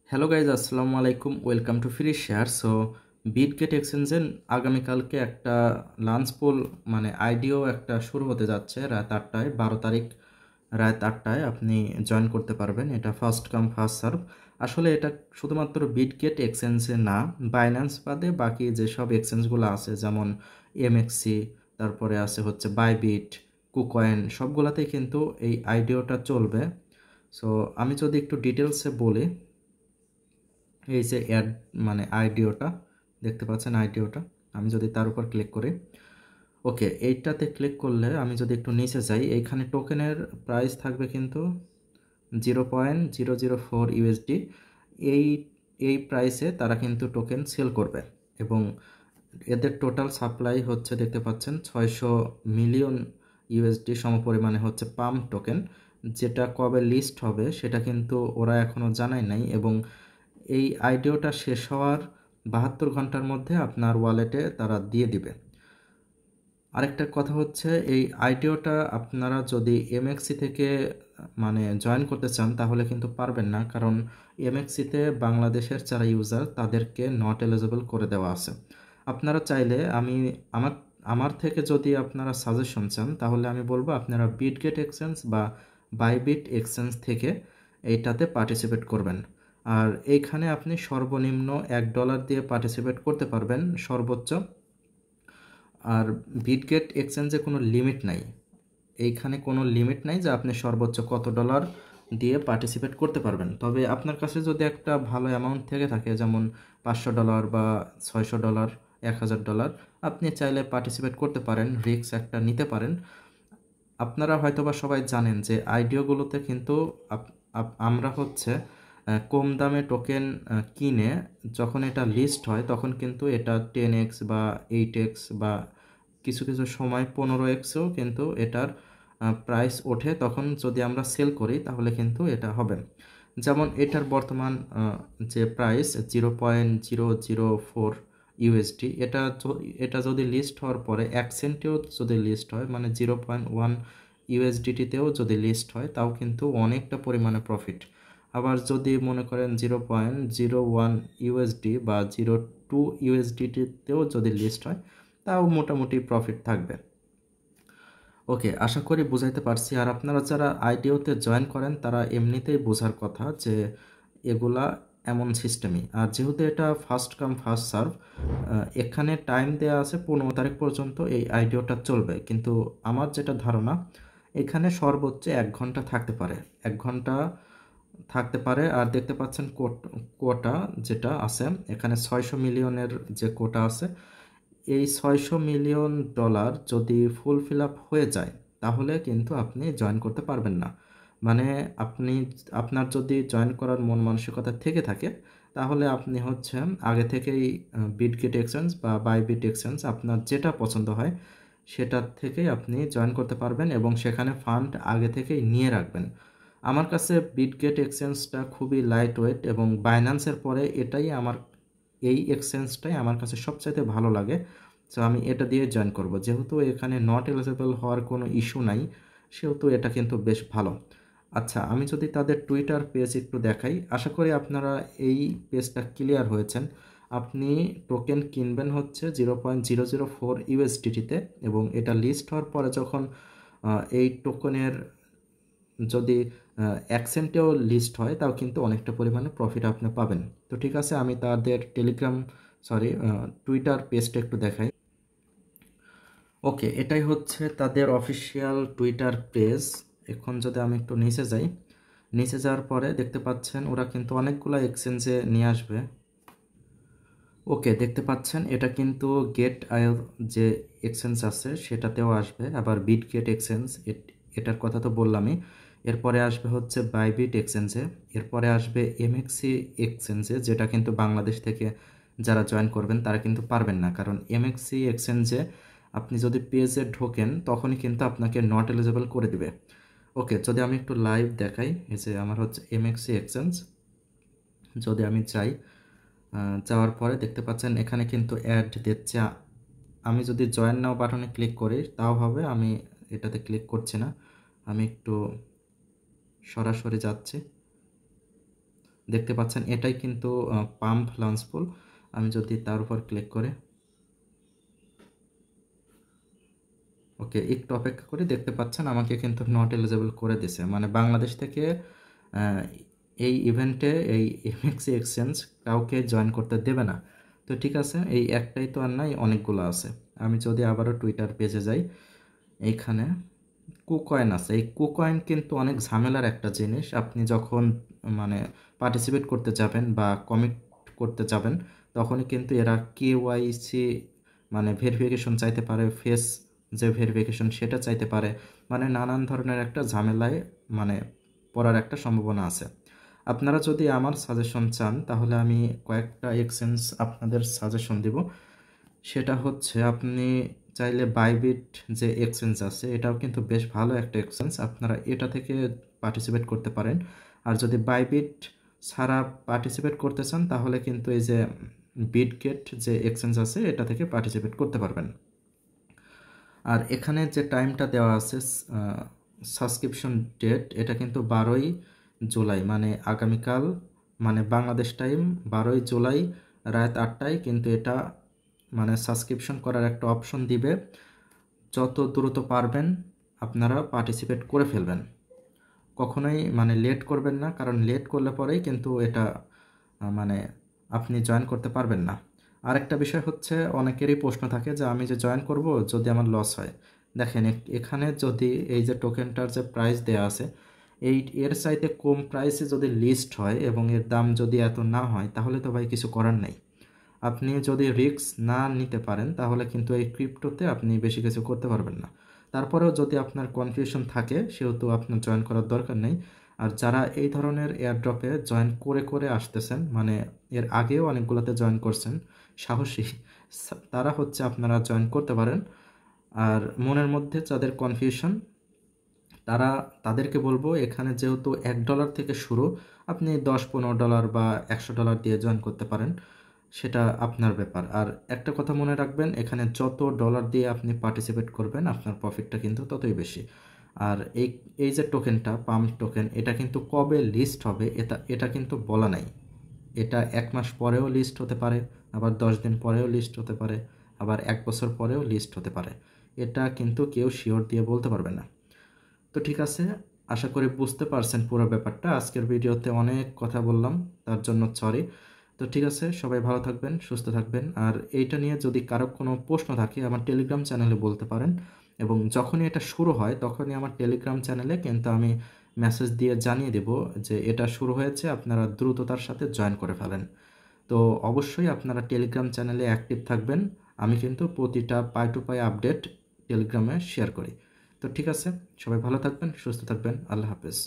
Hello guys, আসসালামু আলাইকুম। Welcome to free share. So Bitget এক্সচেঞ্জের আগামীকালকে একটা লাঞ্চ পুল আইডিও একটা শুরু হতে যাচ্ছে রাত 8টায়, 12 তারিখ রাত 8টায় আপনি জয়েন করতে পারবেন। এটা ফার্স্ট কাম ফার্স্ট সার্ভ। আসলে এটা শুধুমাত্র বিটগেট এক্সচেঞ্জে না, বাইন্যান্স বাদে বাকি যেসব এক্সচেঞ্জগুলো আছে যেমন এমএক্সি, তারপরে আছে হচ্ছে বাইবিট, কুকয়েন, সবগুলাতেই কিন্তু এই আইডিওটা চলবে। সো আমি যদি একটু ডিটেলসে বলি, এই যে অ্যাড আইডিওটা দেখতে পাচ্ছেন, আইডিওটা আমি যদি তার উপর ক্লিক করি, ওকে, এইটাতে ক্লিক করলে আমি যদি একটু নিচে যাই, এইখানে টোকেনের প্রাইস থাকবে কিন্তু 0.004 USD। এই এই প্রাইসে তারা কিন্তু টোকেন সেল করবে এবং এদের টোটাল সাপ্লাই হচ্ছে দেখতে পাচ্ছেন 600 মিলিয়ন USD সমপরিমাণে হচ্ছে পাম্প টোকেন। যেটা কবে লিস্ট হবে সেটা কিন্তু ওরা এখনও জানায় নাই এবং এই আইডিওটা শেষ হওয়ার 72 ঘন্টার মধ্যে আপনার ওয়ালেটে তারা দিয়ে দিবে। আরেকটা কথা হচ্ছে, এই আইডিওটা আপনারা যদি এমএক্সি থেকে জয়েন করতে চান তাহলে কিন্তু পারবেন না, কারণ এমএক্সিতে বাংলাদেশের যারা ইউজার তাদেরকে নট এলিজিবল করে দেওয়া আছে। আপনারা চাইলে আমার আমার থেকে যদি আপনারা সাজেশন চান তাহলে আমি বলবো আপনারা বিটগেট এক্সচেঞ্জ বা বাইবিট এক্সচেঞ্জ থেকে এইটাতে পার্টিসিপেট করবেন। আর এইখানে আপনি সর্বনিম্ন $1 দিয়ে পার্টিসিপেট করতে পারবেন সর্বোচ্চ। আর বিটগেট এক্সচেঞ্জে কোনো লিমিট নাই, এইখানে কোনো লিমিট নাই যে আপনি সর্বোচ্চ কত ডলার দিয়ে পার্টিসিপেট করতে পারবেন। তবে আপনার কাছে যদি একটা ভালো অ্যামাউন্ট থেকে থাকে, যেমন $500 বা $600, $1000, আপনি চাইলে পার্টিসিপেট করতে পারেন, রিস্ক একটা নিতে পারেন। আপনারা হয়তোবা সবাই জানেন যে আইডিওগুলোতে কিন্তু আমরা হচ্ছে কম দামে টোকেন কিনে যখন এটা লিস্ট হয় তখন কিন্তু এটা 10x বা 8x বা কিছু কিছু সময় 15xও কিন্তু এটার প্রাইস ওঠে। তখন যদি আমরা সেল করি তাহলে কিন্তু এটা হবে। যেমন এটার বর্তমান যে প্রাইস 0.004 USD, এটা যদি লিস্ট হওয়ার পরে 1 সেন্টেও যদি লিস্ট হয়, 0.1 USDTতেও যদি লিস্ট হয়, তাও কিন্তু অনেকটা পরিমাণে প্রফিট। আবার যদি মনে করেন 0.01 USD বা 0.2 USDTতেও যদি লিস্ট হয়, তাও মোটামুটি প্রফিট থাকবে। ওকে, আশা করি বুঝাইতে পারছি। আর আপনারা যারা আইডিওতে জয়েন করেন তারা এমনিতেই বোঝার কথা যে এগুলা এমন সিস্টেমই। আর যেহেতু এটা ফার্স্ট কাম ফার্স্ট সার্ভ, এখানে টাইম দেওয়া আছে 15 তারিখ পর্যন্ত এই আইডিওটা চলবে, কিন্তু আমার যেটা ধারণা এখানে সর্বোচ্চ 1 ঘন্টা থাকতে পারে, 1 ঘন্টা থাকতে পারে। আর দেখতে পাচ্ছেন কোটা যেটা আছে এখানে 600 মিলিয়নের যে কোটা আছে, এই $600 মিলিয়ন যদি ফুলফিল আপ হয়ে যায় তাহলে কিন্তু আপনি জয়েন করতে পারবেন না। মানে আপনি আপনার যদি জয়েন করার মন মানসিকতা থেকে থাকে তাহলে আপনি হচ্ছে আগে থেকেই বিটগেট এক্সচেঞ্জ বা বাইবিট এক্সচেঞ্জ আপনার যেটা পছন্দ হয় সেটার থেকেই আপনি জয়েন করতে পারবেন এবং সেখানে ফান্ড আগে থেকেই নিয়ে রাখবেন। আমার কাছে বিটগেট এক্সচেঞ্জটা খুবই লাইট ওয়েট এবং বাইন্যান্সের পরে এই এক্সচেঞ্জটাই আমার কাছে সবচাইতে ভালো লাগে। সো আমি এটা দিয়ে জয়েন করব, যেহেতু এখানে নট এলিজিবল হওয়ার কোনো ইস্যু নাই, সেহেতু এটা কিন্তু বেশ ভালো। আচ্ছা, আমি যদি তাদের টুইটার পেজ একটু দেখাই, আশা করি আপনারা এই পেজটা ক্লিয়ার হয়েছেন। আপনি টোকেন কিনবেন হচ্ছে 0.004 USDTতে এবং এটা লিস্ট হওয়ার পরে যখন এই টোকেনের যদি 1 সেন্টেও লিস্ট হয় তাও কিন্তু অনেকটা পরিমাণে প্রফিট আপনি পাবেন। তো ঠিক আছে, আমি তাদের টুইটার পেজটা একটু দেখাই। ওকে, এটাই হচ্ছে তাদের অফিসিয়াল টুইটার পেজ। এখন যদি আমি একটু নিচে যাই, নিচে যাওয়ার পরে দেখতে পাচ্ছেন ওরা কিন্তু অনেকগুলো এক্সচেঞ্জে নিয়ে আসবে। ওকে, দেখতে পাচ্ছেন এটা কিন্তু গেট আইও যে এক্সচেঞ্জ আছে সেটাতেও আসবে, আবার বিটগেট এক্সচেঞ্জ, এটার কথা তো বললামই। এরপরে আসবে হচ্ছে বাইবিট এক্সচেঞ্জে, এরপরে আসবে এমএক্সি এক্সচেঞ্জে, যেটা কিন্তু বাংলাদেশ থেকে যারা জয়েন করবেন তারা কিন্তু পারবেন না, কারণ এমএক্সি এক্সচেঞ্জে আপনি যদি পেজে ঢোকেন তখনই কিন্তু আপনাকে নট এলিজিবল করে দিবে। ওকে, যদি আমি একটু লাইভ দেখাই, এই যে আমার হচ্ছে এমএক্সি এক্সচেঞ্জ, যদি আমি চাই যাওয়ার পরে দেখতে পাচ্ছেন এখানে কিন্তু অ্যাড দিচ্ছে। আমি যদি জয়েন নাও বাটনে ক্লিক করি তাও হবে, আমি এটাতে ক্লিক করছি না, আমি একটু সরাসরি যাচ্ছি। দেখতে পাচ্ছেন এটাই কিন্তু পাম্প লঞ্চ পুল। আমি যদি তার উপর ক্লিক করে ওকে একটু অপেক্ষা করে, দেখতে পাচ্ছেন আমাকে কিন্তু নট এলিজেবল করে দিছে, মানে বাংলাদেশ থেকে এই ইভেন্টে এই এমএক্সি এক্সচেঞ্জ কাউকে জয়েন করতে দেবে না। তো ঠিক আছে, এই একটাই তো আর নাই, অনেকগুলো আছে। আমি যদি আবারও টুইটার পেজে যাই, এইখানে কুকয়েন আছে। এই কুকয়েন কিন্তু অনেক ঝামেলার একটা জিনিস। আপনি যখন মানে পার্টিসিপেট করতে যাবেন বা কমিট করতে যাবেন, তখনই কিন্তু এরা কেওয়াইসি মানে ভেরিফিকেশন চাইতে পারে, ফেস যে ভেরিফিকেশন সেটা চাইতে পারে, মানে নানান ধরনের একটা ঝামেলায় মানে পড়ার একটা সম্ভাবনা আছে। আপনারা যদি আমার সাজেশন চান তাহলে আমি কয়েকটা এক্সচেঞ্জ আপনাদের সাজেশন দিব। সেটা হচ্ছে আপনি চাইলে বাইবিট যে এক্সচেঞ্জ আছে, এটাও কিন্তু বেশ ভালো একটা এক্সচেঞ্জ, আপনারা এটা থেকে পার্টিসিপেট করতে পারেন। আর যদি বাইবিট ছাড়া পার্টিসিপেট করতে চান তাহলে কিন্তু এই যে বিটগেট যে এক্সচেঞ্জ আছে এটা থেকে পার্টিসিপেট করতে পারবেন। আর এখানে যে টাইমটা দেওয়া আছে সাবস্ক্রিপশন ডেট, এটা কিন্তু 12ই জুলাই, মানে আগামীকাল, মানে বাংলাদেশ টাইম 12ই জুলাই রাত 8টায় কিন্তু এটা মানে সাবস্ক্রিপশন করার একটা অপশন দিবে। যত দ্রুত পারবেন আপনারা পার্টিসিপেট করে ফেলবেন, কখনোই মানে লেট করবেন না, কারণ লেট করলে পরেই কিন্তু এটা মানে আপনি জয়েন করতে পারবেন না। আরেকটা বিষয় হচ্ছে অনেকেরই প্রশ্ন থাকে যে আমি যে জয়েন করব যদি আমার লস হয়। দেখেন এখানে যদি এই যে টোকেনটার যে প্রাইস দেওয়া আছে, এর চাইতে কম প্রাইসে যদি লিস্ট হয় এবং এর দাম যদি এত না হয় তাহলে তো ভাই কিছু করার নেই। আপনি যদি রিস্ক না নিতে পারেন তাহলে কিন্তু এই ক্রিপ্টোতে আপনি বেশি কিছু করতে পারবেন না। তারপরেও যদি আপনার কনফিউশন থাকে সেহেতু আপনার জয়েন করার দরকার নেই। আর যারা এই ধরনের এয়ারড্রপে জয়েন করে করে আসতেছেন, মানে এর আগেও অনেকগুলোতে জয়েন করছেন সাহসী, তারা হচ্ছে আপনারা জয়েন করতে পারেন। আর মনের মধ্যে যাদের কনফিউশন তাদেরকে বলবো এখানে যেহেতু $1 থেকে শুরু, আপনি $10-15 বা $100 দিয়ে জয়েন করতে পারেন, সেটা আপনার ব্যাপার। আর একটা কথা মনে রাখবেন, এখানে যত ডলার দিয়ে আপনি পার্টিসিপেট করবেন আপনার প্রফিটটা কিন্তু ততই বেশি। আর এই যে টোকেনটা পাম্প টোকেন, এটা কিন্তু কবে লিস্ট হবে এটা কিন্তু বলা নাই। এটা 1 মাস পরেও লিস্ট হতে পারে, আবার 10 দিন পরেও লিস্ট হতে পারে, আবার 1 বছর পরেও লিস্ট হতে পারে। এটা কিন্তু কেউ শিওর দিয়ে বলতে পারবে না। তো ঠিক আছে, আশা করি বুঝতে পারছেন পুরো ব্যাপারটা। আজকের ভিডিওতে অনেক কথা বললাম, তার জন্য সরি। তো ঠিক আছে, সবাই ভালো থাকবেন, সুস্থ থাকবেন। আর এইটা নিয়ে যদি কারো কোনো প্রশ্ন থাকে আমার টেলিগ্রাম চ্যানেলে বলতে পারেন, এবং যখনই এটা শুরু হয় তখনই আমার টেলিগ্রাম চ্যানেলে কিন্তু আমি মেসেজ দিয়ে জানিয়ে দেব যে এটা শুরু হয়েছে, আপনারা দ্রুততার সাথে জয়েন করে ফেলেন। তো অবশ্যই আপনারা টেলিগ্রাম চ্যানেলে অ্যাক্টিভ থাকবেন। আমি কিন্তু প্রতিটা পাই টু পাই আপডেট টেলিগ্রামে শেয়ার করি। তো ঠিক আছে, সবাই ভালো থাকবেন, সুস্থ থাকবেন, আল্লাহ হাফেজ।